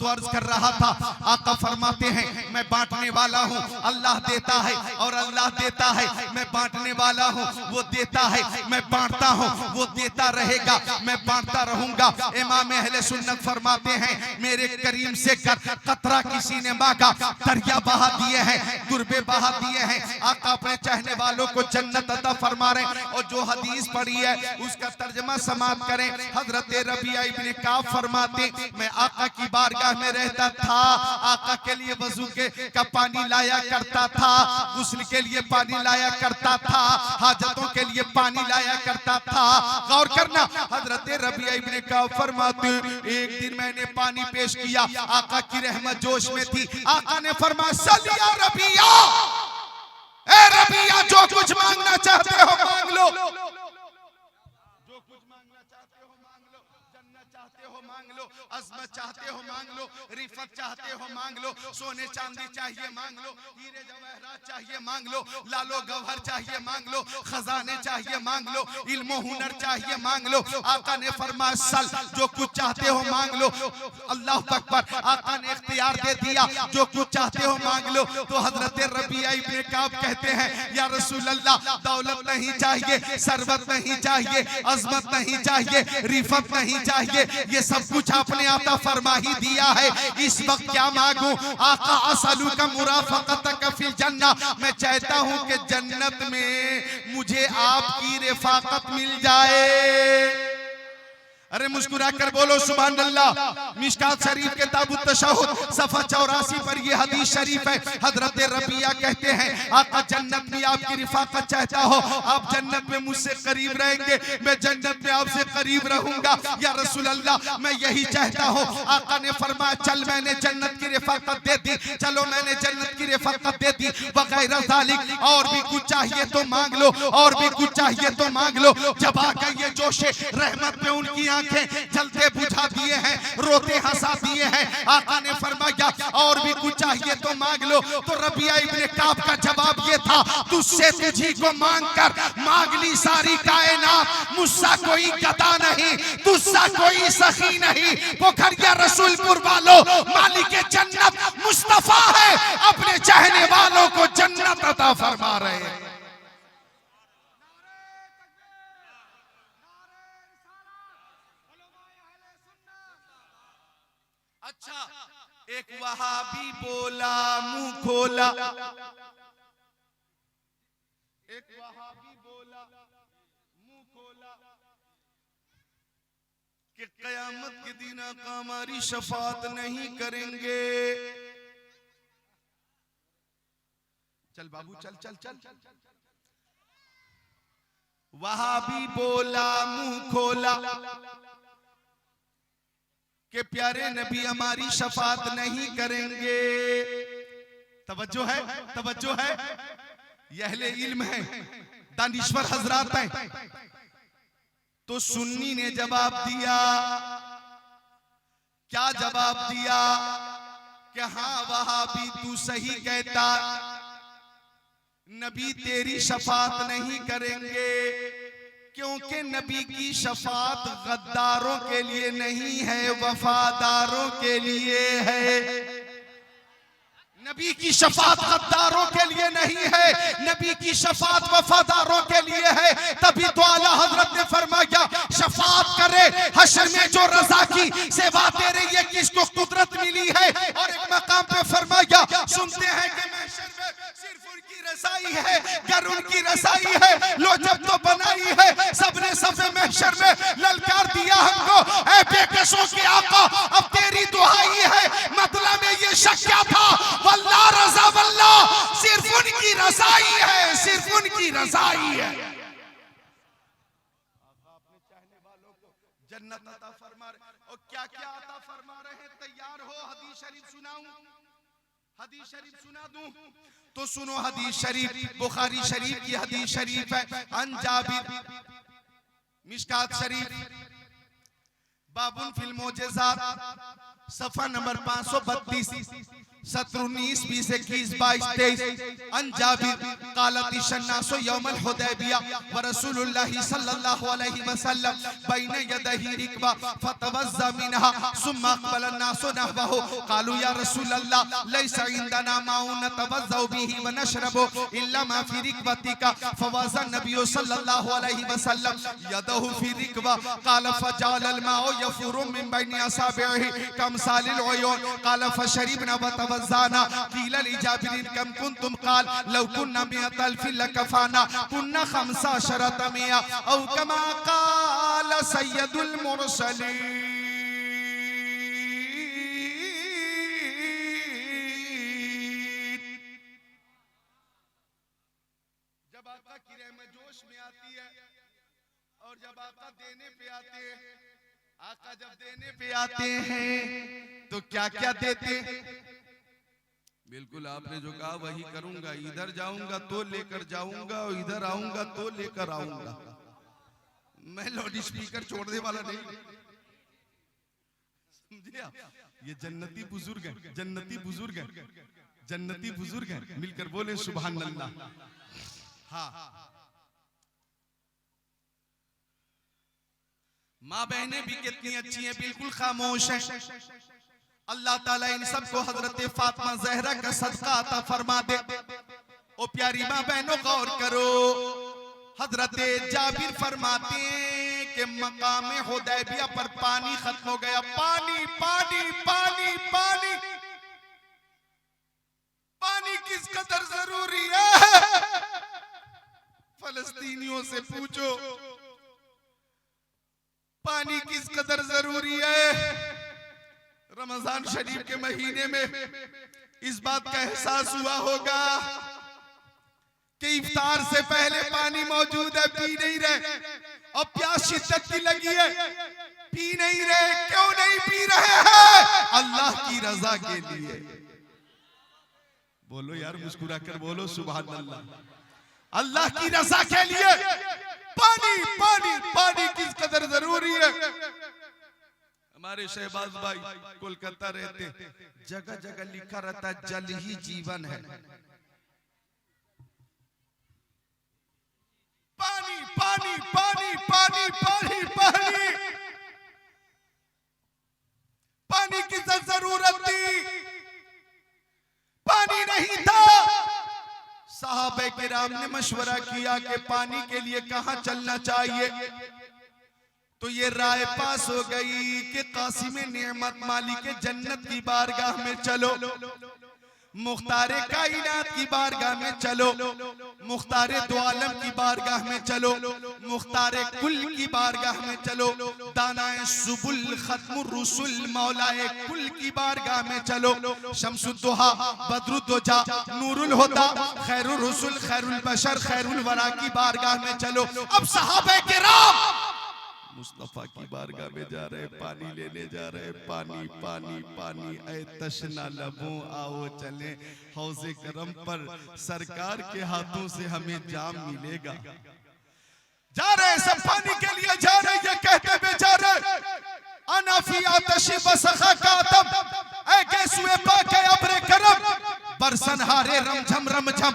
तो अर्ज कर रहा था, आका फरमाते हैं मैं बांटने वाला हूँ, अल्लाह देता है और अल्लाह देता है, मैं बांटने वाला हूँ, वो देता है, मैं बांटता हूँ, वो देता रहेगा, मैं बांटता रहूंगा। इमाम अहले सुन्नत फरमाते हैं मेरे करीम से कतरा किसी ने मांगा, दरिया बहा दिए हैं, दुर्बे बहा दिए हैं। आका अपने चाहने वालों को जन्नत अता फरमा रहे हैं। और जो हदीस पढ़ी है उसका तर्जमा समाप्त करें। हजरत रबिया इब्ने काब फरमाते मैं आका की बारगाह में रहता था, आका के लिए वजू का पानी लाया करता था, गुस्ल के लिए पानी लाया करता था, हाजतों के लिए पानी लाया करता था। गौर करना, हजरत रबिया इब्ने काब फरमाते एक दिन मैंने पानी पेश किया, आका की रहमत जोश में थी, आका ने फरमाया सल या रबिया, ए रबिया जो कुछ मांगना चाहते हो मांग लो, जो कुछ मांगना चाहते हो मांग लो, जन्नत चाहते हो मांग लो, अज़मत चाहते हो मांग लो, रिफत चाहते हो मांग लो, सोने चांदी चाहिए मांग लो, हीरे जवाहरात चाहिए मांग लो, लालो गौहर चाहिए मांग लो, खजाने चाहिए मांग लो, इल्म हुनर चाहिए मांग लो। आका ने फरमाया सल, जो कुछ चाहते हो मांग लो। अल्लाह अकबर, आका ने इख्तियार दे दिया, जो कुछ चाहते हो मांग लो। तो हजरत रबिया इब्ने काब कहते हैं या रसूल अल्लाह, दौलत नहीं चाहिए, सरबत नहीं चाहिए, अज़मत नहीं चाहिए, रिफत नहीं चाहिए, ये सब कुछ आपने आता फरमा ही दिया है, इस वक्त क्या मांगू? आका असलू का मुराफकतक फिल जन्ना, मैं चाहता हूं कि जन्नत में मुझे आपकी रिफाकत मिल जाए। अरे मुस्कुरा कर बोलो सुभान अल्लाह। मिशकात शरीफ के ताबूत तशहुद सफा 84 पर ये हदीस शरीफ है। हजरत रबिया कहते हैं आका जन्नत में आपकी रिफाकत चाहता हो, आप जन्नत में मुझसे करीब रहेंगे, मैं जन्नत में आपसे करीब रहूंगा या रसूल अल्लाह, मैं यही चाहता हूँ। आका ने फरमाया चल मैंने जन्नत की रिफाकत दे दी, चलो मैंने जन्नत की रिफाकत दे दी, वगैरह ज़ालिक, और भी कुछ चाहिए तो मांग लो, और भी कुछ चाहिए तो मांग लो। जब आका ये जोशे रहमत में उनकी आंखें जलते बुझा दिए हैं, रोते हंसा दिए हैं। आका ने फरमाया और भी कुछ चाहिए तो मांग लो। तो रबिया इब्ने काब का जवाब ये था तुझसे तुझी को मांग कर मांग ली सारी कायनात, मुझसा कोई गदा नहीं, तुझसा कोई सखी नहीं। पोखरिया रसूलपुर वालों, मालिक जन्नत मुस्तफा है, अपने चाहने वालों को जन्नत अता फरमा रहे हैं। अच्छा, एक वहाबी बोला मुंह खोला, एक वहाबी बोला मुंह खोला कि कयामत के दिन आका हमारी शफाअत नहीं करेंगे। चल बाबू चल चल चल। वहाबी बोला मुंह खोला कि प्यारे नबी हमारी शफाअत नहीं करेंगे। तवज्जो है, तवज्जो है, ये अहले इल्म है, दानिश्वर हजरात हैं। तो सुन्नी ने जवाब दिया, क्या जवाब दिया कि हाँ वहाबी तू सही कहता, नबी तेरी शफाअत नहीं करेंगे, क्योंकि नबी की शफाअत गद्दारों के लिए नहीं है, वफादारों के लिए है। नबी की शफाअत गद्दारों के लिए नहीं है, नबी की शफाअत वफादारों के लिए है। तभी तो आला हजरत ने फरमाया शफाअत करे हश्र में जो रजा की सेवा तेरे ये किसको कुदरत मिली है। और एक मकाम पे फरमाया सुनते हैं कि महशर में सिर्फ उनकी रसाई है, गर उनकी रसाई है, लो जब तो बनाई है, सबने सबे महशर में ललकार दिया हमको, ऐ बेकसों के आका अब तेरी दुहाई है। मतलब में ये शक क्या था, वल्लाह रज़ा वल्लाह, सिर्फ उनकी रज़ाई है, सिर्फ उनकी रज़ाई है। अपने चाहने वालों को जन्नत अता फरमा रहे, और क्या क्या अता फरमा रहे हैं। तैयार हो हदीस शरीफ सुनाऊं, हदीस शरीफ सुना दूं? तो सुनो हदीस शरीफ, बुखारी शरीफ की हदीस शरीफ है। अन जाबिर, मिशकात शरीफ, बाबुन फिल मोजेज़ात, सफा नंबर 532 17 19 20 21 22 23 अन जाबिर क़ालत शन्नासु यौमल हुदैबिया व रसूलुल्लाह सल्लल्लाहु अलैहि वसल्लम बैन यदैहि रिकबा फतवज़्ज़ा मिनहा सुम्मा अक़बल अन्नासु नहवहु क़ालू या रसूलल्लाह लैसा इंदना माउन नतवज़्ज़उ बिही व नशरबु इल्ला मा फी रिकबतिका फवज़्ज़ा नबी सल्लल्लाहु अलैहि वसल्लम यदहु फी रिकबा क़ाल फजअल अल माउ यफुरु मिन बैनि असाबिही कमसालिल उयून क़ाल फशरिबना व तवज़्ज़ाना क़ील लिजाबिर कम कुंतुम क़ाल लौ कुन्ना मिअत अल्फ लकफ़ाना कुन्ना खमसा अशरत मिया औ कमा क़ाल सय्यदुल मुरसलीन। जब आका की रहमत जोश में आती है और जब आका देने पे आते हैं, आका जब देने पे आते हैं तो क्या क्या देते? बिल्कुल आपने जो कहा वही करूंगा। इधर जाऊंगा तो लेकर जाऊंगा और इधर आऊंगा तो लेकर आऊंगा। मैं लाउड स्पीकर छोड़ने वाला नहीं, समझे आप? ये जन्नती बुजुर्ग है, जन्नती बुजुर्ग है, जन्नती बुजुर्ग है। मिलकर बोले सुभान अल्लाह। हाँ, माँ बहनें भी कितनी अच्छी हैं, बिल्कुल खामोश हैं। अल्लाह ताला इन सबको हजरत फातिमा ज़हरा का सदका अता फरमा दे। ओ प्यारी माँ बहनों गौर करो, हजरत जाबिर फरमाते हैं कि मकाम हुदैबिया पर पानी खत्म हो गया। पानी पानी पानी पानी पानी किस कदर जरूरी है, फलस्तीनियों से पूछो पानी किस कदर जरूरी है। रमजान शरीफ के महीने में इस बात का एहसास हुआ होगा कि इफ्तार से पहले पानी मौजूद है, पी नहीं रहे, और प्यास शिद्दत की लगी है, पी नहीं रहे। क्यों नहीं पी रहे हैं? अल्लाह की रजा के लिए। बोलो यार, मुस्कुरा कर बोलो सुभान अल्लाह। अल्लाह की रजा के लिए पानी पानी पानी किस कदर जरूरी है। हमारे शहबाज भाई कोलकाता रहते, जगह जगह लिखा रहता है जल ही जीवन है। पानी पानी पानी पानी पानी पानी पानी की जरूरत थी, पानी नहीं था। साहबे किराम ने मशवरा किया कि पानी के लिए कहां चलना चाहिए, तो ये राय पास हो गई कि कासिम नेमत मालिक जन्नत की बारगाह में चलो, मुख्तारे कायनात की बारगाह में चलो, मुख्तारे दो आलम की बारगाह में चलो, मुख्तारे कुल की बारगाह में चलो, दानाए सुबुल खत्मुर रुसुल मौलाए कुल की बारगाह में चलो, शम्सुद्दुहा बद्रुद्दुजा नूरुल हुदा खैरुर रुसुल खैरुल बशर खैरुल वरा की बारगाह में चलो। अब सहाबे किराम मुस्तफा की बारगाह में जा रहे, पानी लेने जा रहे। पानी पानी पानी ऐ तशना लबों आओ चले हौज़े करम पर, सरकार के हाथों से हमें जाम मिलेगा। जा रहे सब पानी के लिए जा रहे, ये कहते बेचारे अनाफी आतशी बसखा कातम ऐ गेसुए पाके अब्रे करम बरसन हारे रमझम रमझम,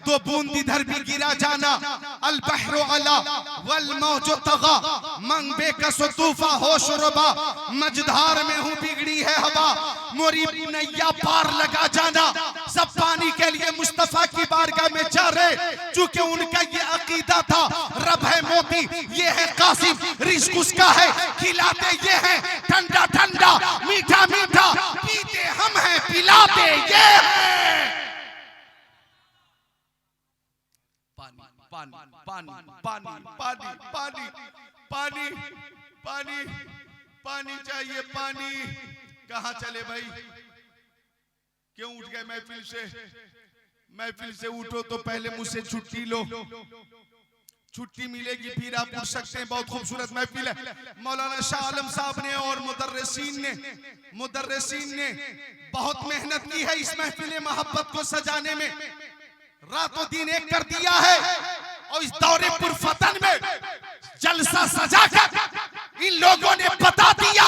दो बूंद इधर भी गिरा जाना। अल बहरो अला वल मौजो तगा मंग बेकस तूफा होश रबा, मझधार में हूँ बिगड़ी है हवा, मोरी नैया पार लगा जाना। सब पानी के लिए मुस्तफा की बारगाह में जा रहे, चूंकि उनका ये अकीदा था रब है मोती, ये है कासिम, रिज़्क़ उसका है, खिलाते ये है, ठंडा ठंडा मीठा मीठा, पीते हम हैं, पिलाते ये है। पानी पानी पानी पानी पानी पानी पानी पानी पानी चाहिए। पानी कहाँ चले भाई? क्यों उठ गए महफिल से? महफिल से उठो तो पहले मुझसे छुट्टी लो, छुट्टी मिलेगी फिर आप उठ सकते हैं। बहुत खूबसूरत महफिल है। मौलाना शाह आलम साहब ने और मुदर्रिसीन ने बहुत मेहनत की है इस महफिल मोहब्बत को सजाने में, रातों दिन एक कर दिया है। और इस दौरे पुरफतन में जलसा सजाकर इन लोगों ने बता दिया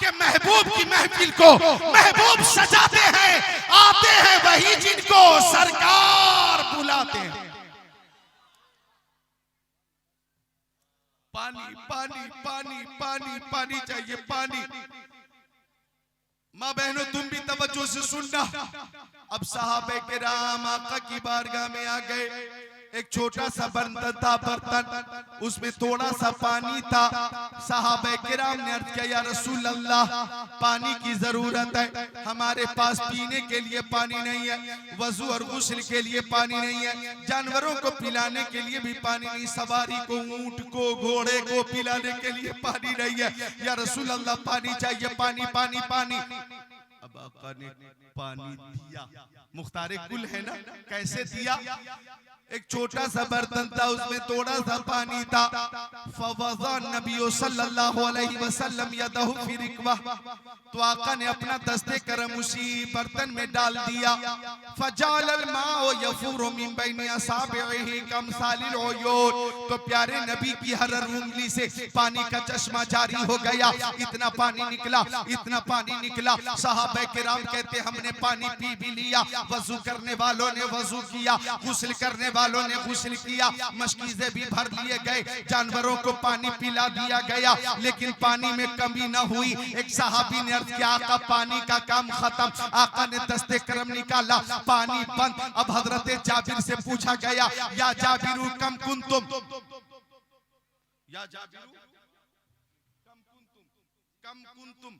कि महबूब की महफिल को महबूब सजाते हैं, आते हैं वही जिनको सरकार बुलाते हैं। पानी पानी पानी पानी पानी चाहिए, पानी। माँ बहनों तुम भी तवज्जो से सुनना। अब सहाबे किराम आका की बारगाह में आ गए। एक छोटा सा बर्तन था, बर्तन उसमें थोड़ा सा पानी था। सहाबे किराम ने अर्ज किया, या रसूल अल्लाह पानी की जरूरत है, हमारे पास पीने के लिए पानी नहीं है, वजू और गुस्ल के लिए पानी नहीं है, जानवरों को पिलाने के लिए भी पानी नहीं, सवारी को, ऊंट को, घोड़े को पिलाने के लिए पानी नहीं है, या रसूल अल्लाह पानी चाहिए, पानी पानी पानी। अब आका ने पानी दिया। मुख्तारे कुल है ना, कैसे दिया? एक छोटा सा बर्तन था, उसमें थोड़ा सा पानी था। फवज़ा नबी सल्लल्लाहु अलैहि वसल्लम यदहु फी रिकवा, तो आका ने अपना दस्ते करम उसी बर्तन में डाल दिया। फजालल माउ यफूरु मिन बैनि असाबिही कमसालिल उयून, तो प्यारे नबी की हर उंगली से पानी का चश्मा जारी हो गया। इतना पानी निकला, इतना पानी निकला। सहाबा किराम कहते हमने पानी पी भी लिया, वजू करने वालों ने वजू किया, गुस्ल करने वालों ने गुस्ल किया, मशकीज़े भी भर लिए गए, जानवरों को पानी पिला दिया गया, लेकिन पानी में कमी न हुई। एक सहाबी ने अर्ज किया, आका पानी का काम खत्म। आका ने दस्ते करम निकाला, पानी बंद। अब हजरत जाबिर से पूछा गया, या जाबिरू कम कुंतुम, या जाबिरू कम कुंतुम,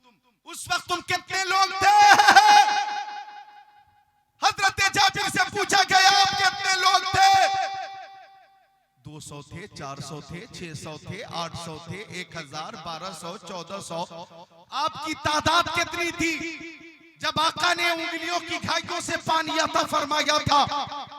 उस वक्त तुम कितने लोग थे? हजरत जाबिर से पूछा गया, आप कितने लोग थे? 200 थे, 400 थे, 600 थे, 800 थे, 1000, 1200, 1400। आपकी तादाद कितनी थी? जब आका ने उंगलियों की घाइयों से पानी अता फरमाया था,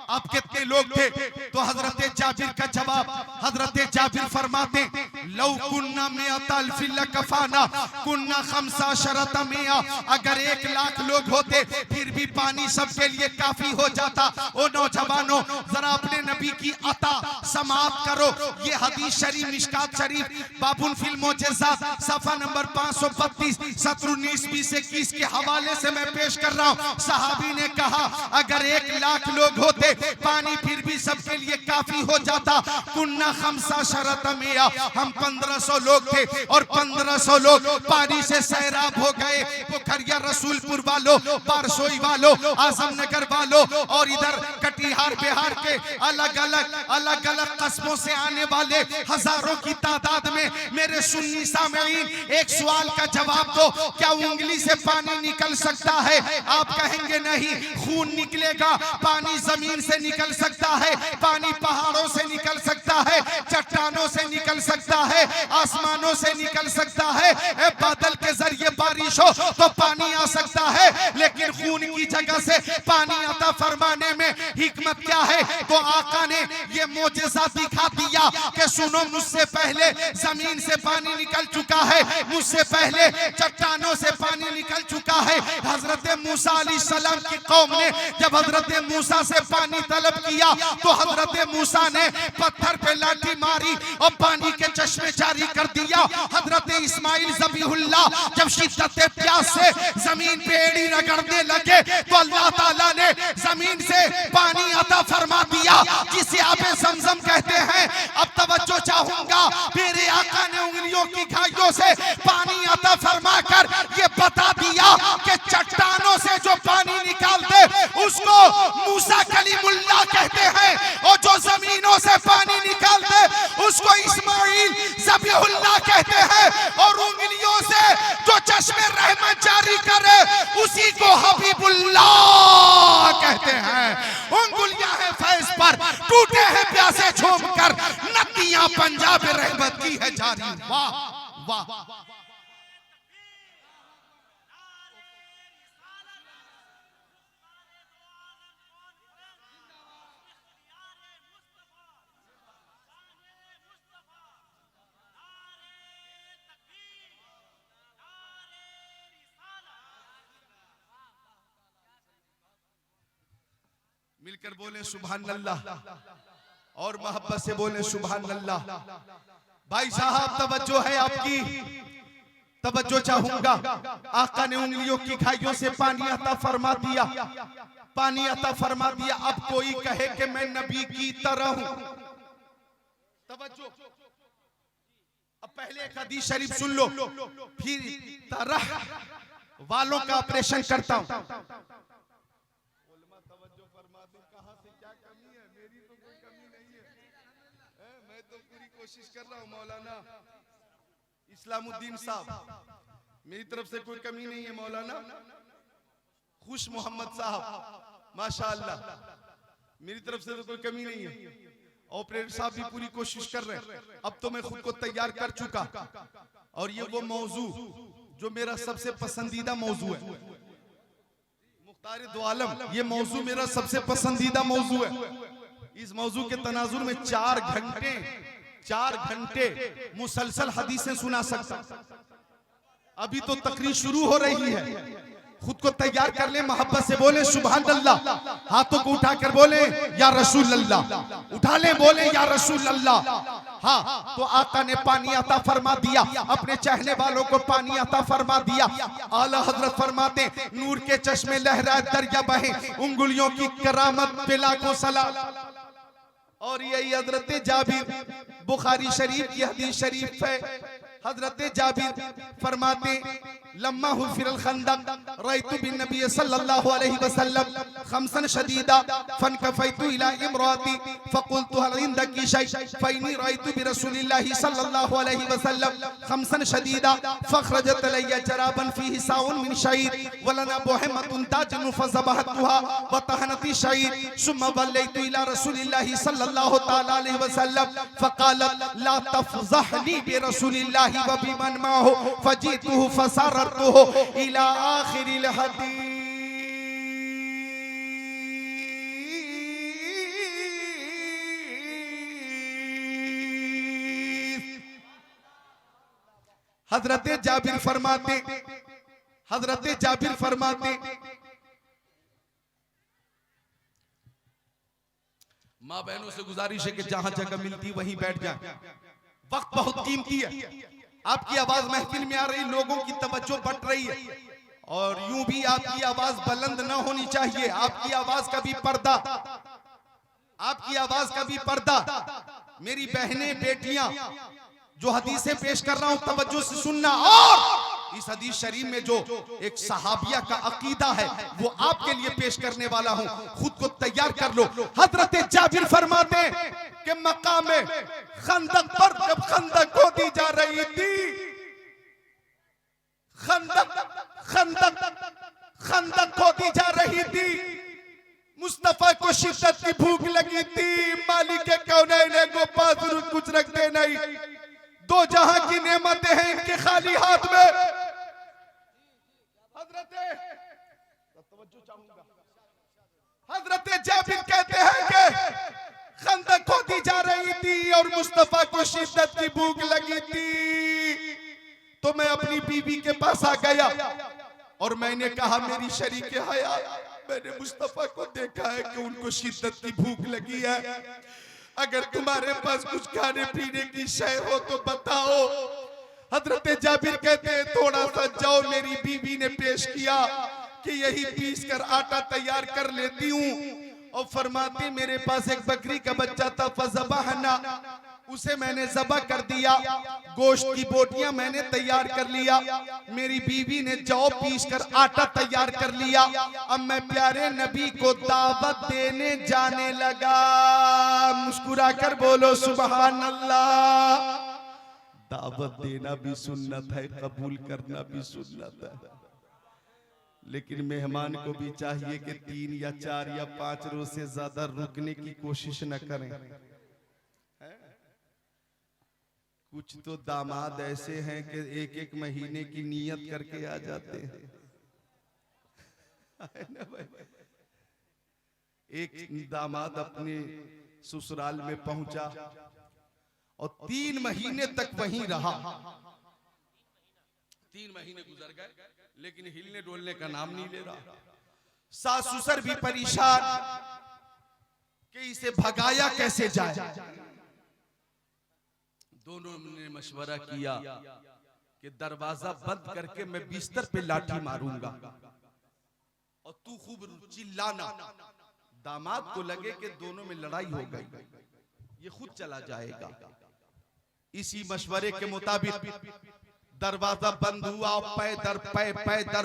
आप कितने लोग थे? तो हजरत जाबिर का जवाब, हजरत जाबिर फरमाते, लौ कुन्ना मिअता अल्फिन लकफाना कुन्ना खम्सा शरत मिया, अगर 1 लाख लोग होते फिर भी पानी सबके लिए काफी हो जाता। ओ नौजवानों, जरा अपने नबी की अता समाप्त करो। ये हदीस शरीफ मिशकात शरीफ बाबुल फिल मोजेज़ात सफा नंबर 532 सत्र 19-20-21 के हवाले से मैं पेश कर रहा हूँ। सहाबी ने कहा, अगर 1 लाख लोग होते पानी फिर भी सबके लिए काफी हो जाता। कुन्ना खम्सा शरत मिया, हम 1500 लोग थे और 1500 लोग पानी से सैराब हो गए। पोखरिया रसूलपुर वालों, बारसोई वालों, आजमनगर वालों और इधर कटिहार बिहार के अलग अलग कस्बों से आने वाले हजारों की तादाद में मेरे सुन्नी सामईन, एक सवाल का जवाब दो, क्या उंगली से पानी निकल सकता है? आप कहेंगे नहीं, खून निकलेगा। पानी जमीन से निकल सकता है, पानी पहाड़ों से निकल सकता है, चट्टानों से निकल सकता है, आसमानों से निकल सकता है, बादल के जरिए बारिश हो तो पानी आ सकता है, लेकिन खून की जगह से पानी अता फरमाने में हिकमत क्या है? तो आका ने ये मोजेज़ा दिखा दिया कि सुनो, मुझसे पहले जमीन से पानी निकल चुका है, मुझसे पहले चट्टानों से पानी निकल चुका है। हजरत मूसा अलैहिस्सलाम की कौम ने जब हजरत मूसा से पानी तलब किया तो हजरत मूसा ने पत्थर पे लाठी मारी और पानी के चश्मे जारी कर दिया। हजरत इस्माइल ज़बीहुल्लाह जब शिद्दत प्यास से जमीन पे एड़ी रगड़ने लगे तो अल्लाह ताला ने जमीन से पानी अता फरमा दिया, जिसे आबे ज़मज़म कहते हैं। अब तवज्जो चाहूंगा, मेरे आका ने उंगलियों की घाइयों से पानी अता फरमा कर ये बता दिया कि चट्टानों से जो पानी निकालते उसको मूसा कलीमुल्लाह कहते हैं, और जो जमीनों से पानी निकालते उसको इस्माइल ज़बीहुल्लाह कहते हैं, और उंगलियों से जो चश्मे रहमत जारी करे उसी को हबीबुल्लाह कहते हैं। उंगलियां हैं फैज पर, टूटे हैं प्यासे झूम कर, नदियां पंजाब रहमत की है जारी। वाह वाह। मिलकर बोले सुभान अल्लाह और मोहब्बत से बोले सुभान अल्लाह। भाई साहब तवज्जो है आपकी, तवज्जो चाहूंगा। आका ने उंगलियों की खाइयों से पानी अता फरमा दिया, पानी अता फरमा दिया। अब कोई कहे कि मैं नबी की तरह हूं, तवज्जो। अब पहले एक हदीस शरीफ सुन लो, फिर तरह वालों का ऑपरेशन करता हूं। तवज्जो फरमा दे, कहां से क्या कमी है? मेरी तो कोई कमी नहीं है, मैं तो पूरी कोशिश कर रहा हूं। मौलाना इस्लामुद्दीन साहब, मेरी तरफ से कोई कमी नहीं है। मौलाना खुश मोहम्मद साहब, माशाअल्लाह, मेरी तरफ से तो कोई कमी नहीं है। ऑपरेटर साहब भी पूरी कोशिश कर रहे हैं। अब तो मैं खुद को तैयार कर चुका, और ये वो मौजू जो मेरा सबसे पसंदीदा मौजू है, मुख्तार दो आलम, ये मौजू मेरा सबसे पसंदीदा मौजू है। इस मौजू के तनाजुर में 4 घंटे मुसलसल हदीसें सुना सकता। अभी तो तकरीर शुरू हो रही है, खुद को तैयार कर ले, मोहब्बत से बोले सुभान अल्लाह, हाथों को उठाकर बोले या रसूल अल्लाह, उठा ले, बोले या रसूल अल्लाह। हाँ, तो आका ने पानी अता फरमा दिया, अपने चाहने वालों को पानी अता फरमा दिया। आला हजरत फरमाते, नूर के चश्मे लहराए दरिया बहे, उंगलियों की करामत पे लाखों सलाम। और यही हजरत जाबिर, बुखारी शरीफ की हदीस शरीफ है। हजरत जाबिर फरमाते, लम्मा हुफिरल खंदक रअयतु बिन नबी सल्लल्लाहु अलैहि वसल्लम खमसन शदीदा फनकफैतु इला इमराती फकुलतु हल इंदकी शै फइनी रअयतु बि रसूलिल्लाहि सल्लल्लाहु अलैहि वसल्लम खमसन शदीदा फखरजत लैया जराबन फीहि साउन मिन शईर वलना बुहमतुन ताजनु फज़बहतुहा व तहनति शईर सुम्मा वल्लैतु इला रसूलिल्लाहि सल्लल्लाहु तआला अलैहि वसल्लम फक़ालत ला तफज़हनी बि रसूलिल्लाहि व बिमन माहु फजीतुहु फसार इला आखिरिल हदीस। हजरत जाबिर फरमाते, माँ बहनों से गुजारिश है कि जहां जगह मिलती वहीं बैठ जाए, वक्त बहुत कीमती है। आपकी आवाज महफिल में आ रही, लोगों की तवज्जो बढ़ रही है, और यूं भी आपकी आवाज बुलंद ना होनी चाहिए। आपकी आवाज का भी पर्दा, आपकी आवाज का भी पर्दा। मेरी बहनें, बेटियां, जो हदीसें पेश कर रहा हूं तवज्जो से सुनना। और इस हदीस शरीफ में जो एक सहाबिया का अकीदा है वो आपके लिए पेश करने वाला हूं, खुद को तैयार कर लो। हजरत जाबिर फरमाते कि मकाम खंदक पर जब खंदक खोदी जा रही थी, खंदक खोदी जा रही थी, मुस्तफा को शिद्दत की भूख लगी थी। मालिक कौनैन को पास कुछ रखते नहीं, दो जहां की नेमतें हैं इनके खाली हाथ में। हजरत जाबिर कहते हैं कि खंदक खोदी जा रही थी और मुस्तफा को शिद्दत की भूख लगी थी, तो मैं अपनी बीवी के पास आ गया और मैंने कहा, मेरी शरीके हया, मैंने मुस्तफा को देखा है कि उनको शिद्दत की भूख लगी है, अगर तुम्हारे पास कुछ खाने पीने की शय हो तो बताओ। हजरत जाबिर कहते हैं, थोड़ा सा जाओ। मेरी बीवी ने पेश किया कि यही पीस कर आटा तैयार कर लेती हूँ, और फरमाती मेरे पास एक बकरी का बच्चा था, फज़बहना, उसे मैंने ज़बह कर दिया, गोश्त की बोटियां मैंने तैयार कर लिया, मेरी बीवी ने जौ पीस कर आटा तैयार कर लिया। अब मैं प्यारे नबी को दावत देने जाने लगा। मुस्कुरा कर बोलो सुभान अल्लाह। दावत देना भी सुन्नत है, कबूल करना भी सुन्नत है, लेकिन मेहमान को भी चाहिए कि 3 या 4 या 5 रोज से ज्यादा रुकने की कोशिश न करें। कुछ तो दामाद ऐसे हैं कि 1-1 महीने की नियत करके आ जाते हैं। एक दामाद अपने ससुराल में पहुंचा और 3 महीने तक वहीं रहा। 3 महीने गुजर गए, लेकिन हिलने डोलने का नाम नहीं ले रहा। सास ससुर भी परेशान कि इसे भगाया कैसे जाए। दोनों ने मशवरा किया कि दरवाजा बंद करके मैं बिस्तर पे लाठी मारूंगा और तू खूब चिल्लाना। दामाद को लगे कि दोनों में लड़ाई हो गई, ये खुद चला जाएगा। इसी मशवरे के मुताबिक दरवाजा बंद हुआ, पै दर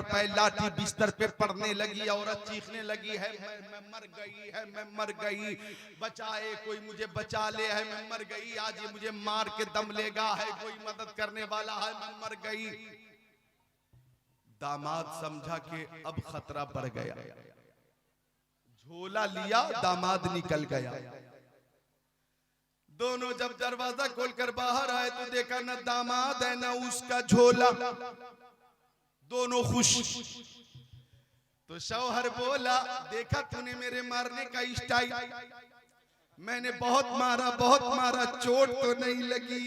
पै लाठी बिस्तर पे पड़ने लगी। औरत चीखने लगी है मैं मर गई है, मैं मर गई, बचाए कोई मुझे बचा ले, है मैं मर गई, आज ये मुझे मार के दम लेगा, है कोई मदद करने वाला है, मैं मर गई। दामाद समझा कि अब खतरा बढ़ गया, झोला लिया, दामाद निकल गया। दोनों जब दरवाजा खोलकर बाहर आए तो देखा न दामाद है न उसका झोला, दोनों खुश। तो शौहर बोला, देखा तूने मेरे मारने का स्टाइल, मैंने बहुत मारा, चोट तो नहीं लगी।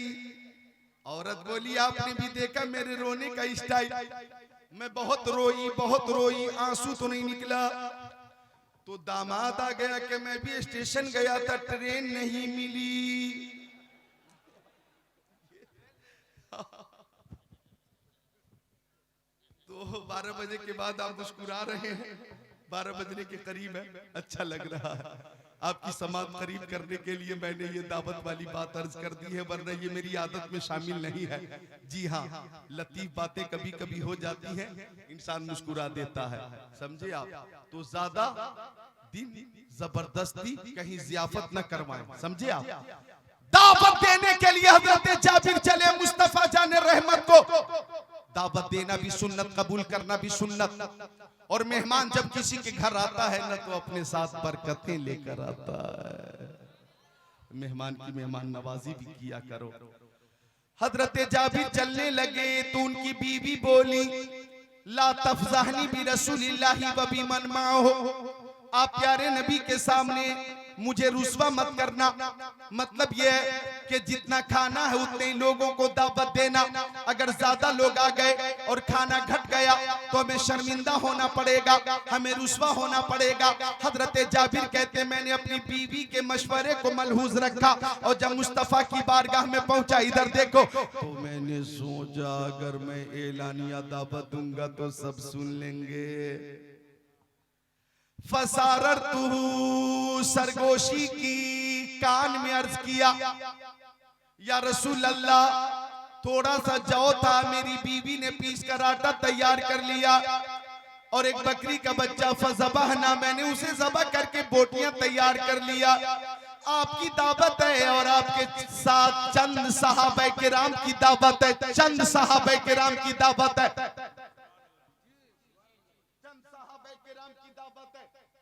औरत बोली, आपने भी देखा मेरे रोने का स्टाइल, मैं बहुत रोई, आंसू तो नहीं निकला। तो दामाद आ गया कि मैं भी स्टेशन गया था, ट्रेन नहीं मिली। तो 12 बजे के बाद आप मुस्कुरा रहे हैं, 12 बजने के करीब है, अच्छा लग रहा है। आपकी समात करीब करने के लिए मैंने ये दावत वाली बात अर्ज कर दी है, वरना ये मेरी आदत में शामिल नहीं है। जी हाँ, लतीफ बातें कभी कभी हो जाती हैं, इंसान मुस्कुरा देता है, समझे आप। तो ज्यादा दिन जबरदस्ती कहीं जियाफत न करवाएं, समझे आप। दावत देने के लिए हजरत जाबिर चले मुस्तफा जाने रहमत को। दावत देना भी सुन्नत, कबूल करना भी सुन्नत। और मेहमान जब किसी के घर आता है ना, तो अपने साथ बरकतें लेकर आता है। मेहमान की मेहमान नवाजी भी किया करो। हजरत जाबिर चलने लगे तो उनकी बीवी बोली, ला तफज़हनी बि रसूलिल्लाहि व बिमन माहो, आप प्यारे नबी के सामने मुझे रुस्वा मत करना। मतलब ये कि जितना खाना है उतने ही लोगों को दावत देना। अगर ज्यादा लोग आ गए और खाना घट गया तो हमें शर्मिंदा होना पड़ेगा, हमें रुस्वा होना पड़ेगा। हजरत जाबिर कहते, मैंने अपनी बीवी के मशवरे को मलहूज रखा और जब मुस्तफा की बारगाह में पहुंचा, इधर देखो, तो मैंने सोचा अगर मैं एलानिया दावत दूंगा तो सब सुन लेंगे। फसारतु सरगोशी की कान में अर्ज किया, या रसूल अल्लाह, थोड़ा सा जौ था, मेरी बीवी ने पीस कर आटा तैयार कर लिया और एक बकरी का बच्चा, फज़बहना, मैंने उसे ज़बह करके बोटियां तैयार कर लिया। आपकी दावत है और आपके साथ चंद सहाबा किराम की दावत है, चंद सहाबा किराम की दावत है,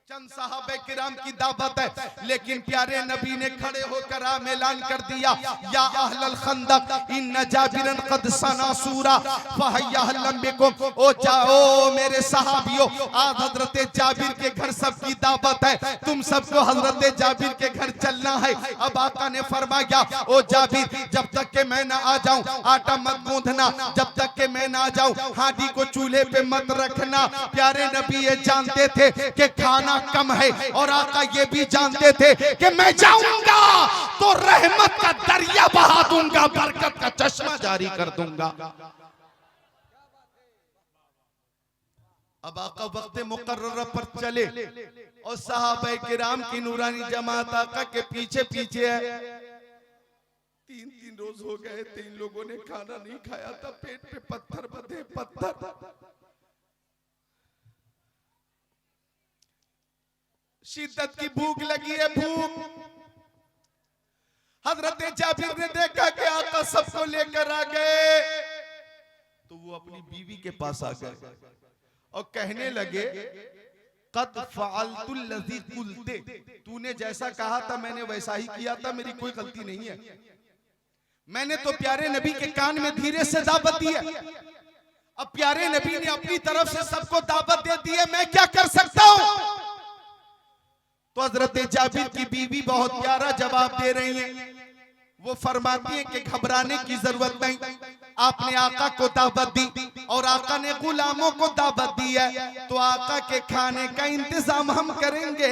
चंद साहबे किराम की दावत है। लेकिन प्यारे नबी ने खड़े होकर ऐलान कर दिया, या अहलल खंदक इन्न जाबिरन कद सना सूरा फहय्या अहलन बिकुम, ओ जाओ मेरे सहाबियों, आज हजरत जाबिर के घर सबकी दावत है, तुम सबको हजरत जाबिर के घर चलना है। अब आका ने फरमाया, ओ जाबिर, जब तक के मैं ना आ जाऊं आटा मत गूंथना, जब तक के मैं ना आ जाऊं हांडी को चूल्हे पे मत रखना। प्यारे नबी ये जानते थे कि खाना कम है और आका ये भी जानते थे कि मैं जाऊंगा तो रहमत का दरिया बहा दूंगा, बरकत का चश्मा जारी कर दूंगा। अब आका वक्त मुकर्रर पर चले और सहाबा किराम की नूरानी जमात आका के पीछे पीछे है। 3 रोज हो गए, 3 लोगों ने खाना नहीं खाया था, पेट पे पत्थर बंधे, पत्थर, शिद्दत की भूख लगी है, भूख। हजरत जाबिर ने देखा कि आका सबको लेकर आ गए, तो वो अपनी बीवी के पास आ गए और कहने लगे, कद फ़अल्तु लज़ी क़ुल्ते, तूने जैसा कहा था मैंने वैसा ही किया था, मेरी कोई गलती नहीं है। मैंने तो प्यारे नबी के कान में धीरे से दावत दी है, अब प्यारे नबी ने अपनी तरफ से सबको दावत दे दी है, मैं क्या कर सकता हूं। तो हजरत जाबिर की बीवी बहुत प्यारा जवाब दे रही हैं, वो फरमाती है कि घबराने की जरूरत नहीं, आपने आका को दावत दी और आका ने गुलामों को दावत दी है, तो आका के खाने का इंतजाम हम करेंगे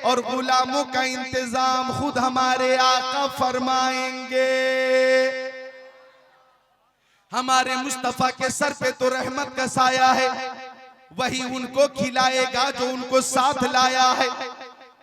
और गुलामों का इंतजाम खुद हमारे आका फरमाएंगे। हमारे मुस्तफा के सर पे तो रहमत का साया है, वही उनको खिलाएगा जो उनको साथ लाया है।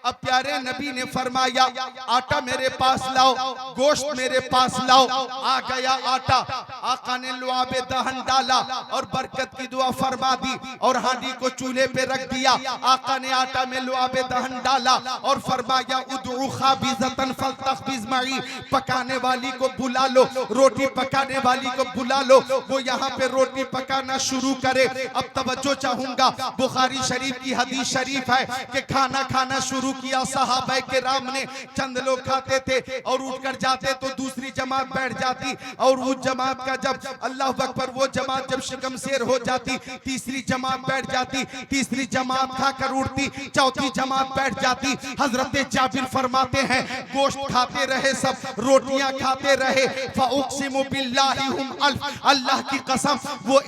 अब प्यारे नबी ने फरमाया आटा मेरे पास लाओ, गोश्त मेरे पास लाओ। आ गया आटा, आका ने लुआबे दहन डाला और बरकत की दुआ फरमा दी और हांडी को चूल्हे पे रख दिया। आका ने आटा में लुआबे दहन डाला और फरमाया उदउ खाबिज़तन फल्तखबिज़ मई, पकाने वाली को बुला लो, रोटी पकाने वाली को बुला लो, वो यहाँ पे रोटी पकाना शुरू करे। अब तवज्जो चाहूंगा, बुखारी शरीफ की हदीस शरीफ है कि खाना खाना शुरू किया सहाबा किराम ने। चंद लोग खाते थे और उठकर जाते तो दूसरी जमात बैठ जाती और उस जमात का जब अल्लाह अकबर वो जमात जब शिकमशेर हो जाती, तीसरी जमात बैठ जाती, तीसरी जमात खाकर उठती, चौथी जमात बैठ जाती। हजरत जाबिर फरमाते हैं गोश्त खाते रहे, सब रोटियां खाते रहे। फउक़सिमु बिल्लाहि हुम अल्फ, अल्लाह की कसम वो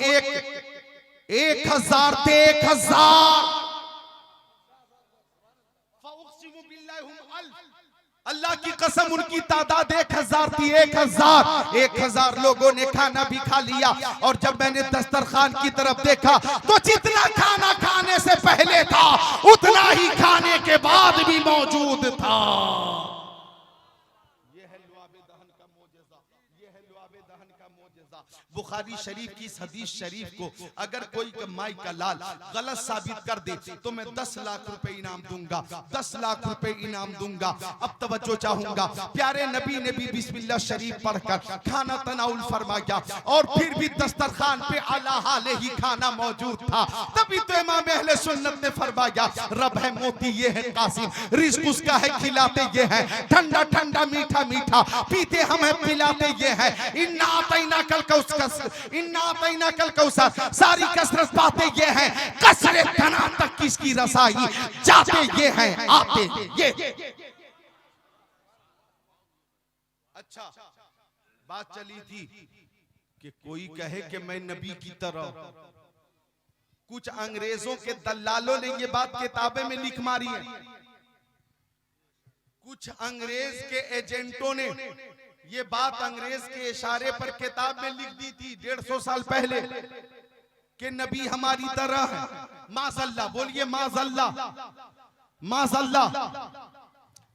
1000 थे, 1000। अल्लाह की कसम उनकी तादाद 1000 थी, 1000 लोगों ने खाना भी खा लिया। और जब मैंने दस्तरखान की तरफ देखा तो जितना खाना खाने से पहले था उतना ही खाने के बाद भी मौजूद था। बुखारी शरीफ की इस हदीस शरीफ को अगर कोई माई का लाल गलत साबित कर दे तो मैं 10 लाख रुपए इनाम दूंगा, 10 लाख रुपए इनाम दूंगा। अब तवज्जो चाहूंगा, प्यारे नबी ने भी बिस्मिल्लाह शरीफ पढ़कर खाना तनाउल फरमाया और फिर भी दस्तरखान पे अला हाले ही खाना मौजूद था। तभी तो इमाम अहले सुन्नत ने फरमाया रब है मोती ये है कासिम, रिज़्क उसका है खिलाते ये है, ठंडा ठंडा मीठा मीठा पीते हम है पिलाते ये है। इन्ना आतैना कल कौसर, इन्ना आतैना कल कौसर, सारी कसरत पाते ये हैं, कसरत तना तक किसकी रसाई, जाते ये हैं आते ये। अच्छा बात चली थी कि कोई कहे कि मैं नबी की तरह, कुछ अंग्रेजों के दलालों ने ये बात किताबें में लिख मारी है, कुछ अंग्रेज के एजेंटों ने ये बात अंग्रेज के इशारे पर किताब में लिख दी थी 150 साल पहले कि नबी हमारी तरह है। माज़अल्लाह, बोलिए माज़अल्लाह, माज़अल्लाह।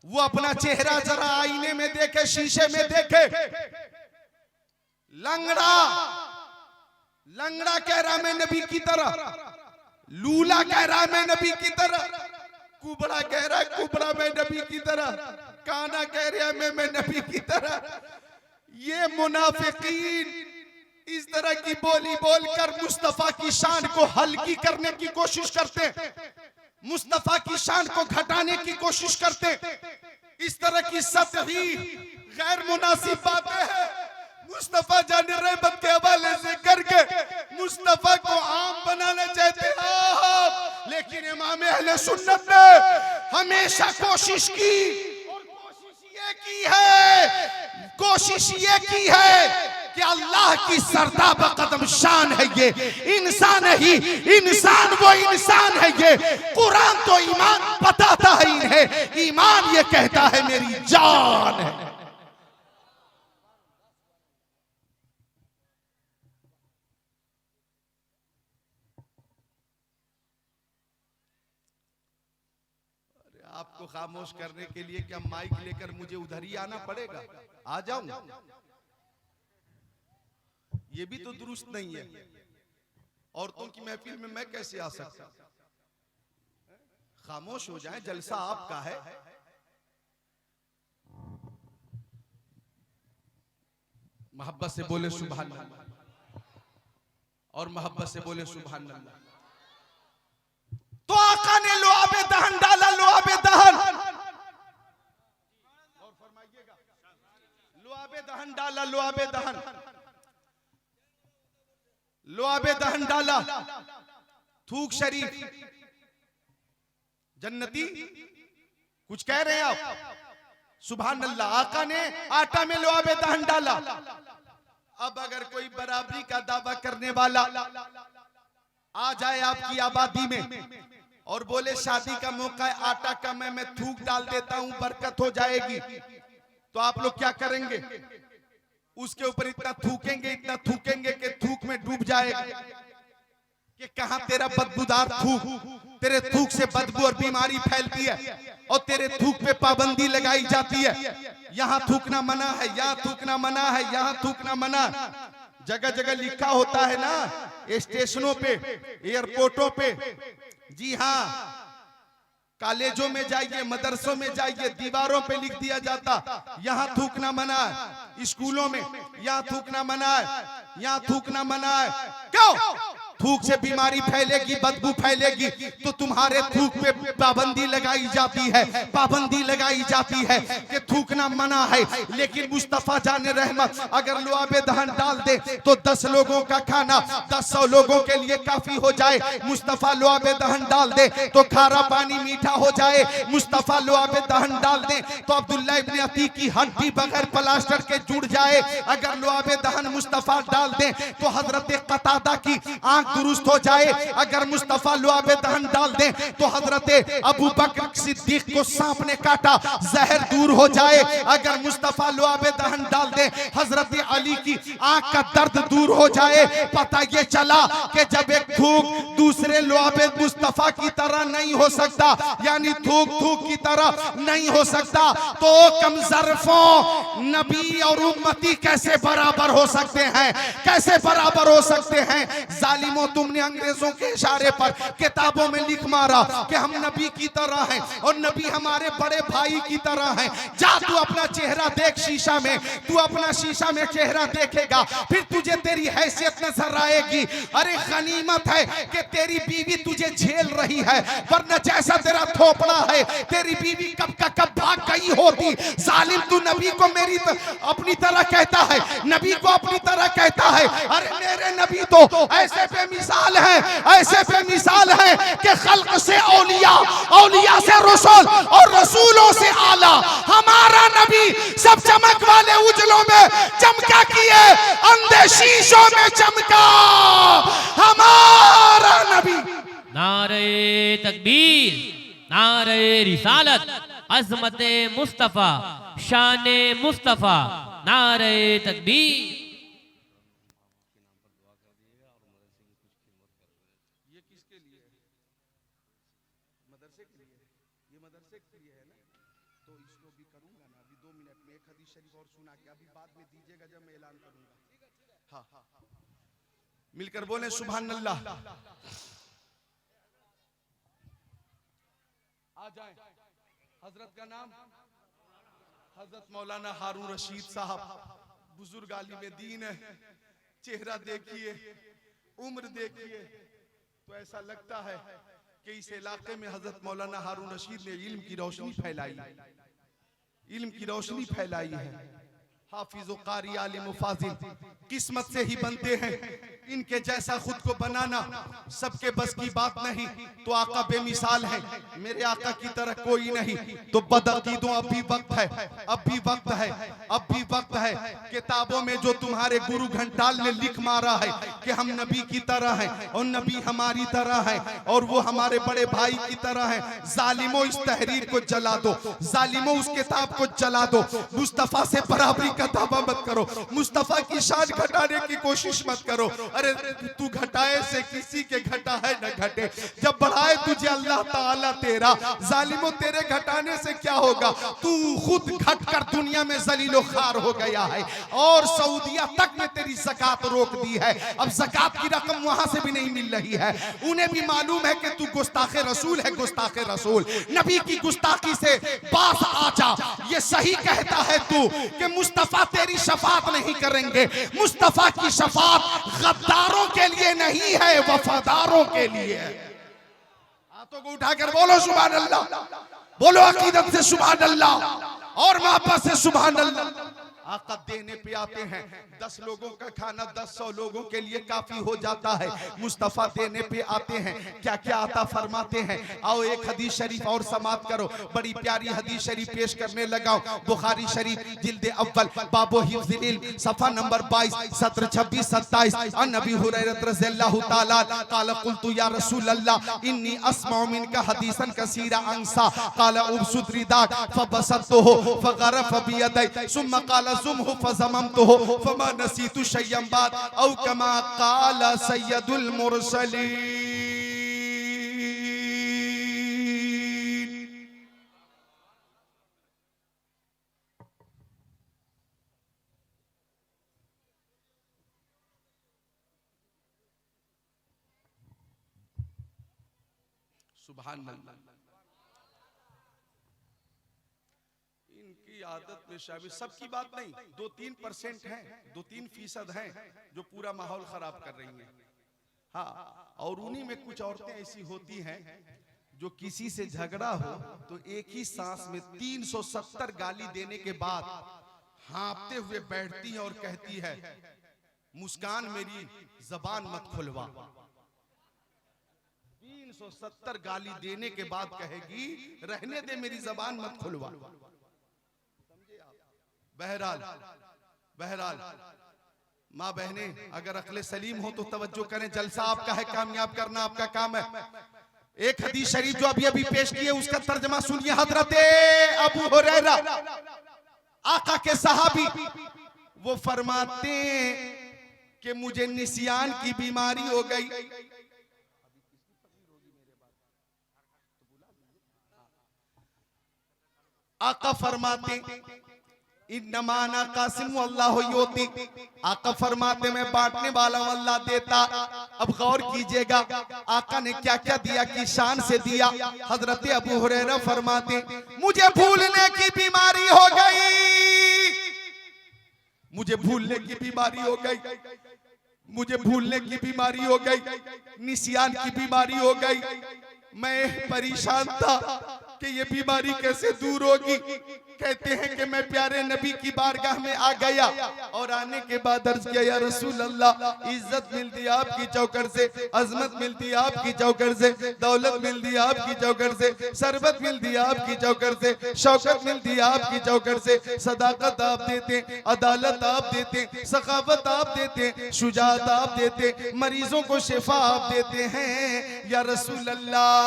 वो अपना चेहरा जरा आईने में देखे, शीशे में देखे, लंगड़ा लंगड़ा कह रहा मैं नबी की तरह, लूला कह रहा मैं नबी की तरह, कुबड़ा कह रहा कुबड़ा मैं नबी की तरह, काना कह रहा मैं नबी की तरह। ये मुनाफिकीन इस तरह की बोली बोलकर मुस्तफा की शान को हल्की करने की कोशिश करते, मुस्तफा की शान को घटाने की कोशिश करते। इस तरह की सतही गैर मुनासिब बातें हैं मुस्तफा जाने रहमत के हवाले से करके मुस्तफा को आम बनाना चाहते हैं। लेकिन इमाम अहले सुन्नत ने हमेशा कोशिश की, और कोशिश ये की है कि अल्लाह की सरताब कदम शान है ये इंसान ही इंसान, वो इंसान है ये। कुरान तो ईमान बताता है इन्हें, ईमान ये कहता है मेरी जान है। आपको खामोश करने के लिए क्या माइक लेकर मुझे उधर ही आना पड़ेगा? आ जाऊं? ये भी तो दुरुस्त नहीं है। औरतों की महफिल में मैं कैसे आ सकता? खामोश हो जाए, जलसा आपका है। मोहब्बत से बोले सुभान अल्लाह, और मोहब्बत से बोले सुभान अल्लाह। तो आका ने लुआबे दहन डाला, लुआबे दहन, और फरमाइएगा लुआबे दहन डाला, लुआबे दहन, लुआबे दहन डाला। थूक शरीफ जन्नती कुछ कह रहे हैं आप? सुभान अल्लाह। आका ने आटा में लुआबे दहन डाला। अब अगर कोई बराबरी का दावा करने वाला आ जाए आपकी आबादी में और बोले शादी का मौका है, आटा कम है, मैं थूक डाल देता हूं, बरकत हो जाएगी, तो आप लोग क्या करेंगे? उसके ऊपर इतना थूकेंगे कि थूक में डूब जाएगा। कि कहां तेरा बदबूदार थूक, तेरे थूक से बदबू और बीमारी फैलती है और तेरे थूक पे पाबंदी लगाई जाती है। यहाँ थूकना मना है, यहाँ थूकना मना है, यहाँ थूकना मना। जगह जगह लिखा होता है ना, स्टेशनों पे, एयरपोर्टों पे, जी हाँ, कॉलेजों में जाइए, मदरसों में जाइए, दीवारों पे लिख दिया जाता यहाँ थूकना मना है। स्कूलों में यहाँ थूकना मना है, यहाँ थूकना मना है। क्यों? थूक से बीमारी फैलेगी, बदबू फैलेगी, तो तुम्हारे थूक पे पाबंदी लगाई जाती है, पाबंदी लगाई जाती है कि थूकना मना है। लेकिन मुस्तफा जाने रहमत अगर लुआबे दहन डाल दे तो 10 लोगों का खाना 100 लोगों के लिए काफी हो जाए। मुस्तफा लुआबे दहन डाल दे तो खारा पानी मीठा हो जाए। मुस्तफा लुआबे दहन डाल दे तो अब्दुल्ला इब्न अतीक की हड्डी बगैर प्लास्टर के जुड़ जाए। अगर लुआबे दहन मुस्तफा डाल दे तो हजरत कतादा की आंख दुरुस्त हो जाए। अगर मुस्तफा लुआबे दहन डाल दे तो हजरत अबू बकर सिद्दीक को सांप ने काटा, जहर दूर हो जाए। अगर मुस्तफा लुआबे दहन डाल दे हजरत अली की आंख का दर्द दूर हो जाए। पता ये चला कि जब एक थूक दूसरे लुआबे मुस्तफा की तरह नहीं हो सकता, यानी थूक थूक की तरह नहीं हो सकता, तो कम ज़र्फ़ों नबी और उम्मती कैसे बराबर हो सकते हैं? कैसे बराबर हो सकते हैं? जालिमों, तुमने अंग्रेजों के इशारे पर किताबों में लिख मारा कि हम नबी की तरह हैं और नबी हमारे बड़े भाई की तरह हैं। जा तू अपना चेहरा देख शीशा में, तू अपना शीशा में चेहरा देखेगा, फिर तुझे तेरी हैसियत नजर आएगी। अरे गनीमत है कि तेरी बीवी तुझे झेल रही है, वरना जैसा तेरा थोपड़ा है तेरी बीवी कब का कब भाग गई होती। जालिम, तू नबी को मेरी अपनी तरह कहता है, नबी को अपनी तरह कहता है। अरे मेरे नबी तो ऐसे बेमिसाल है, ऐसे बेमिसाल है कि खल्क से औलिया, औलिया से रसूल और रसूलों से आला। हमारा नबी सब चमक वाले उजलों में चमका किए, अंधे शीशों में चमका हमारा नबी। नारे तकबीर, नारे रिसालत, अज़मते मुस्तफा, शाने मुस्तफा, नारे तकबीर। मिलकर बोले सुभान अल्लाह। आ जाए। हजरत का नाम हजरत मौलाना हारून रशीद साहब, बुजुर्ग आलिम दीन है। चेहरा देखिए, उम्र देखिए, तो ऐसा लगता है कि इस इलाके में हजरत मौलाना हारून रशीद ने इल्म की रोशनी फैलाई, इल्म की रोशनी फैलाई है। हाफिज कारी आलिम फाजिल किस्मत से ही बनते हैं, इनके जैसा खुद को बनाना सबके बस की बात नहीं। तो आका बेमिसाल है, मेरे आका की तरह कोई नहीं। तो बदअकीदों अब भी वक्त है, अब भी वक्त है, अब भी वक्त है। किताबों में जो तुम्हारे गुरु घंटाल ने लिख मारा है कि हम नबी की तरह हैं और नबी हमारी तरह है और वो हमारे बड़े भाई की तरह है। जालिमों, इस तहरीर को जला दो, जालिमों उस किताब को जला दो। मुस्तफा से बराबरी का दावा मत करो, मुस्तफा की शान घटाने की कोशिश मत करो। अरे तू घटाए से किसी के घटा है न घटे, जब बढ़ाए तुझे अल्लाह ताला तेरा। जालिमों, तेरे घटाने से क्या होगा? तू खुद घट कर दुनिया में जलीलो खार हो गया है और सऊदिया तक में तेरी ज़कात रोक दी है। अब ज़कात की रकम वहां से भी नहीं मिल रही है। उन्हें भी मालूम है कि तू गुस्ताखे रसूल है, गुस्ताखे रसूल। नबी की गुस्ताखी से बास आ जा। ये सही कहता है तू कि मुस्तफा तेरी शफात नहीं करेंगे। मुस्तफा की शफात गद्दारों के लिए नहीं है, वफादारों के लिए है। हाथों को उठाकर बोलो सुभान अल्लाह, बोलो अकीदत से सुभान अल्लाह और मोहब्बत से सुभान अल्लाह। आका देने पे आते हैं, 10 लोगों का खाना 100 लोगों के लिए काफी हो जाता है। मुस्तफा देने पे आते हैं, क्या क्या आता फरमाते हैं। आओ एक हदीस शरीफ और समाप्त करो, बड़ी प्यारी हदीस शरीफ पेश करने लगाओ। बुखारी शरीफ जिल्द अव्वल बाबो हिफ्ज़िल इल्म सफ़ा नंबर 22 17 26 27 अन नबी हुरैरा रज़ियल्लाहु ताला क़ाल क़ुल्तु या रसूल अल्लाह इन्नी अस्मअु मिनका हदीसन कसीरा अंसा क़ाल उबसुत रिदाक फबसतहु फग़रफ़ बियदै सुम्मा क़ाल लज़ुमहु फज़ममतुहु फमा नसीतु शय्यन बाद औ कमा क़ाल सय्यदुल मुरसलीन। सुभान अल्लाह। इनकी आदत में शामिल, सबकी बात नहीं, 2-3% हैं, 2-3% हैं जो पूरा माहौल खराब कर रही हैं। हाँ, और उन्हीं में कुछ औरतें ऐसी होती हैं जो किसी से झगड़ा हो तो एक ही सांस में 370 गाली देने के बाद हाँफते हुए बैठती है और कहती है, मुस्कान मेरी जबान मत खुलवा। 370 गाली देने के बाद कहेगी, रहने दे, मेरी जबान मत खुलवा। बहरहाल माँ बहने, अगर अक्ले सलीम हो तो तवज्जो करें, जलसा आपका है, कामयाब करना आपका काम है। एक हदीस शरीफ जो अभी अभी पेश की है उसका तर्जमा सुनिए। हजरत अबू हुरैरा आका के सहाबी, वो फरमाते कि मुझे निसियान की बीमारी हो गई। आका फरमाते इन्नमा कासिम अल्लाह योती, आका फरमाते मैं बांटने वाला हूं, अल्लाह देता। अब गौर कीजिएगा आका ने क्या क्या दिया, की शान से दिया। हजरत अबू हुरैरा फरमाते मुझे भूलने की बीमारी हो गई, मुझे भूलने की बीमारी हो गई, मुझे भूलने की बीमारी हो गई, निसियान की बीमारी हो गई। मैं परेशान था कि ये बीमारी कैसे दूर होगी। कहते हैं कि मैं प्यारे नबी की बारगाह में आ गया और आने के बाद अर्ज किया, या रसूल अल्लाह, इज्जत मिलती है आपकी चौकर से, अजमत मिलती है आपकी चौकर से, दौलत मिलती है आपकी चौकर से, सरबत मिलती है आपकी चौकर से, शौकत मिलती है आपकी चौकर से, सदाकत आप देते, अदालत आप देते, सखावत आप देते, शुजात आप देते, मरीजों को शिफा आप देते हैं। या रसूल अल्लाह,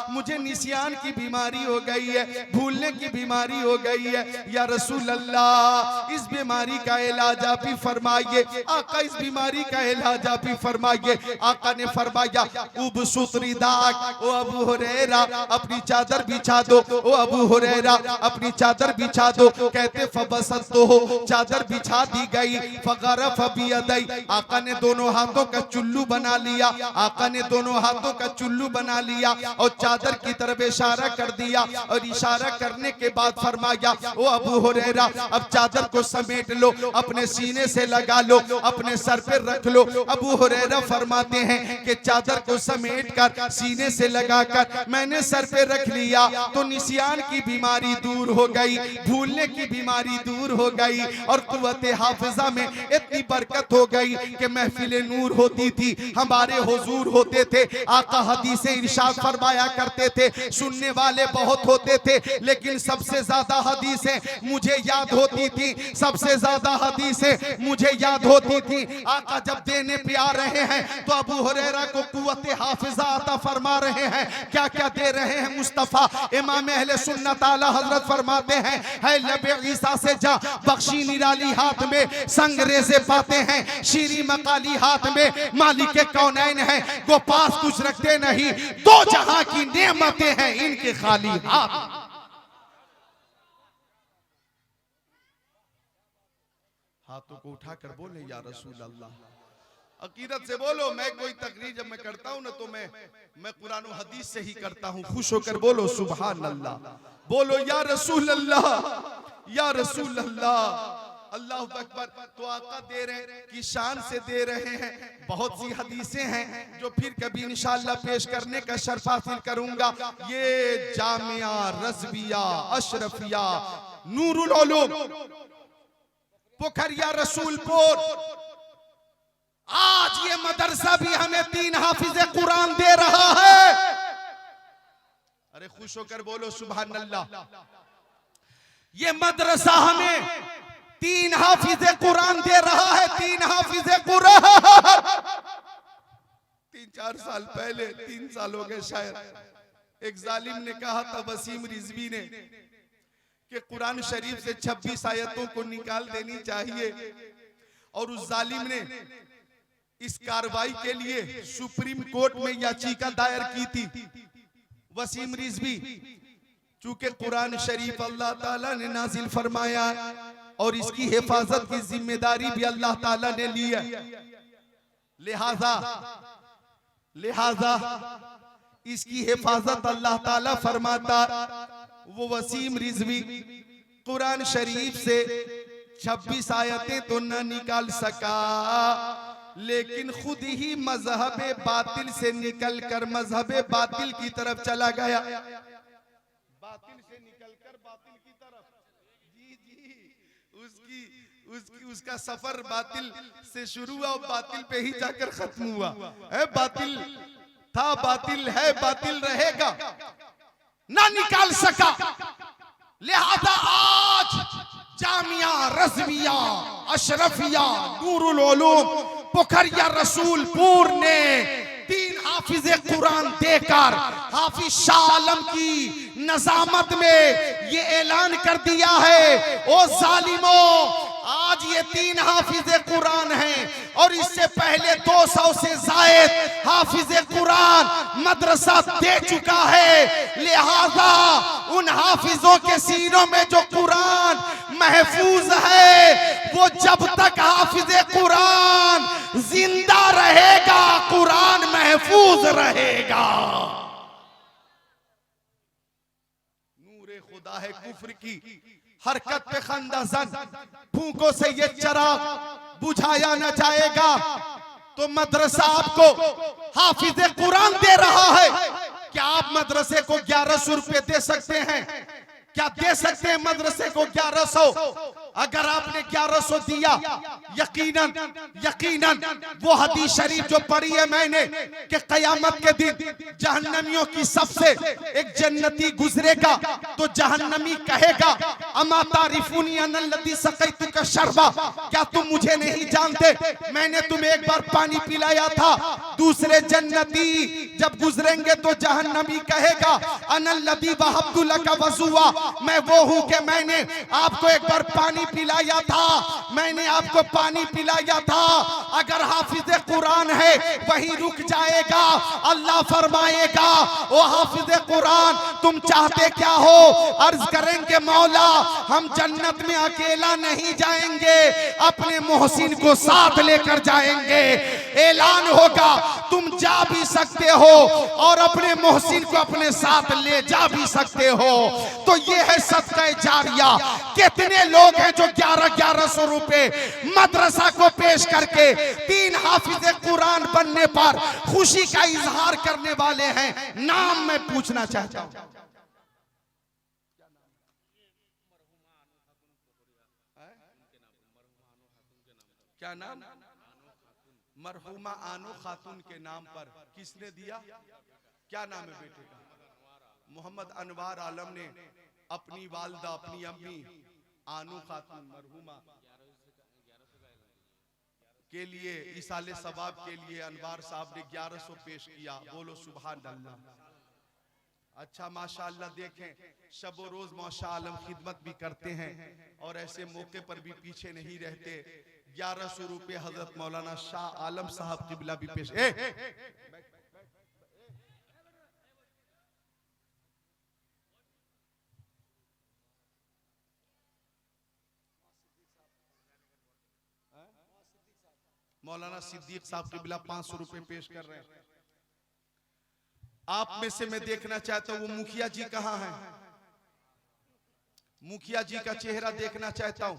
मुझे निसियान की बीमारी हो गई है, भूलने की बीमारी हो गई है। या रसूल अल्लाह, इस बीमारी का इलाज आप ही फरमाइए। आका, इस बीमारी का इलाज आप ही फरमाइए। आका ने फरमाया, उब सुतरी दाग, ओ अबू हुरैरा अपनी चादर बिछा दो, ओ अबू हुरैरा अपनी चादर बिछा दो। कहते फबसत तो हो, चादर बिछा दी गई। फगरफ बियदई, आका ने दोनों हाथों का चुल्लू बना लिया, आका ने दोनों हाथों का चुल्लू बना लिया और चादर की तरफ इशारा कर दिया। और इशारा करने के बाद फरमाया, ओ अबू हुरैरा अब चादर को समेट लो, अपने सीने से लगा लो, अपने सर पे रख लो। अबू हुरैरा फरमाते हैं कि चादर को समेट कर सीने से लगाकर मैंने सर पे रख लिया तो निसियान की बीमारी दूर हो गई, भूलने की बीमारी दूर हो गई और कुव्वते हाफिजा में इतनी बरकत हो गई कि महफिल नूर होती थी, हमारे हुजूर होते थे, आका हदीसें इरशाद फरमाया करते थे, सुनने वाले बहुत होते थे, लेकिन सबसे ज्यादा हदीसें मुझे याद होती थी, सबसे ज्यादा हदीसें मुझे याद होती थी। आका जब देने पे आ रहे हैं तो अबू हुरैरा को कुव्वते हाफिजा अता फरमा रहे हैं। क्या क्या दे रहे हैं मुस्तफा? इमाम अहले सुन्नत आला हजरत फरमाते हैं, है लबे ईसा से जा बख्शी निराली हाथ में संगरेज़े पाते हैं, शीरी मकाली हाथ में मालिक कौनैन है, वो पास कुछ रखते नहीं, दो जहां की नेमतें हैं इनके खाली हाथ। हाथों को उठाकर बोले, या रसूल अल्लाह, अकीदत से बोलो। मैं कोई तकरीर जब मैं करता हूं ना तो मैं कुरान और हदीस से ही करता हूं। खुश होकर बोलो सुभान अल्लाह, बोलो या रसूल अल्लाह, या रसूल अल्लाह, अल्लाह अकबर। तो आका दे रहे हैं कि शान से दे रहे हैं। बहुत सी हदीसें हैं जो फिर कभी इंशाअल्लाह पेश करने का शर्फ हासिल करूंगा। ये जामिया रज़विया अशरफिया नूरुल उलूम पोखरिया रसूलपुर, आज ये मदरसा भी हमें 3 हाफिज़े कुरान दे रहा है। अरे खुश होकर बोलो सुभान अल्लाह। ये मदरसा हमें 3 हाफिज़े कुरान दे रहा है, 3 हाफिज़े कुरान। 3-4 साल पहले, 3 साल हो गए शायद, एक जालिम ने कहा था, वसीम रिजवी ने, कि कुरान शरीफ से 26 आयतों को निकाल देनी चाहिए। और उस जालिम ने इस कार्रवाई के लिए सुप्रीम कोर्ट में याचिका दायर की थी। वसीम रिजवी, चूंकि कुरान शरीफ अल्लाह ताला ने नाजिल फरमाया और इसकी हिफाजत की जिम्मेदारी भी अल्लाह ताला ने ली है, लिहाजा इसकी हिफाजत अल्लाह ताला फरमाता। वो वसीम रिजवी कुरान शरीफ से 26 आयतें तो न निकाल सका, लेकिन खुद ही मजहब बातिल से निकलकर मजहब बातिल की तरफ चला गया। बातिल से निकलकर बातिल की तरफ, जी उसका सफर बातिल से शुरू हुआ और बातिल पे ही जाकर खत्म हुआ। बातिल था, बातिल है, बातिल रहेगा, ना निकाल सका। लिहाजा आज जामिया रज़विया अशरफिया नूरुल उलूम पोखरिया रसूलपुर ने 3 हाफिज़े कुरान देकर हाफिज शाह आलम की नजामत में ये ऐलान कर दिया है, ओ जालिमों, आज ये 3 हाफिज़े कुरान हैं और इससे पहले 200 से जायद हाफिज़े कुरान मदरसा दे चुका है। लिहाजा उन हाफिजों के सीनों में जो कुरान महफूज है, वो जब तक हाफिज़े कुरान जिंदा रहेगा कुरान महफूज रहेगा। नूरे खुदा है कुफ्र की हरकत पे खंदाजन, फूंकों से ये चिराग बुझाया न जाएगा। तो मदरसा आपको हाफिज़े कुरान दे रहा है, क्या आप मदरसे को 1100 रुपए दे सकते हैं? क्या दे सकते हैं मदरसे को 1100? अगर आपने 1100 दिया, यकीनन वो हदीस शरीफ जो पढ़ी है मैंने कि क़यामत के दिन जहन्नमियों की सबसे एक जन्नती गुजरेगा तो जहन्नमी कहेगा, अमा तारिफूनी अन्नल्लज़ी सक़ैतुका शरबा, क्या तुम मुझे नहीं जानते, मैंने तुम्हें एक बार पानी पिलाया था। दूसरे जन्नती जब गुजरेंगे तो जहन्नमी कहेगा, अन्नल्लज़ी वहब्तु लका वज़ुआ, मैं वो हूं कि मैंने आपको एक बार पानी पिलाया था, मैंने आपको पानी पिलाया था। अगर हाफिज़े कुरान है वहीं रुक जाएगा। अल्लाह फरमाएगा, ओ हाफिज़े कुरान, तुम चाहते क्या हो? अर्ज करेंगे, मौला हम जन्नत में अकेला नहीं जाएंगे, अपने मोहसिन को साथ लेकर जाएंगे। ऐलान होगा, तुम जा भी सकते हो और अपने मोहसिन को अपने साथ ले जा भी सकते हो। तो ये है सदका जारिया। कितने लोग हैं जो 1100 रुपए मदरसा को पेश करके 3 हाफिज़े कुरान बनने पर खुशी का इजहार करने वाले हैं? नाम मैं पूछना चाहता हूं। क्या नाम? मरहुमा आनो खातून के नाम पर किसने दिया? क्या नाम है बेटे का? मोहम्मद अनवार आलम ने अपनी वालदा, अपनी अम्मी आनो खातून मरहुमा के लिए इसाले सवाब के लिए अनवार साहब ने 1100 पेश किया। बोलो सुभान अल्लाह। अच्छा माशाअल्लाह, देखें शब रोज माशाअल्लाह खिदमत भी करते हैं और ऐसे मौके पर भी पीछे नहीं रहते। 1100 रुपए हजरत मौलाना शाह आलम साहब किबला भी पेश। मौलाना सिद्दीक साहब किबला 500 रुपए पेश कर रहे हैं। आप में से मैं देखना चाहता हूं वो मुखिया जी कहां हैं? मुखिया जी का चेहरा देखना चाहता हूं।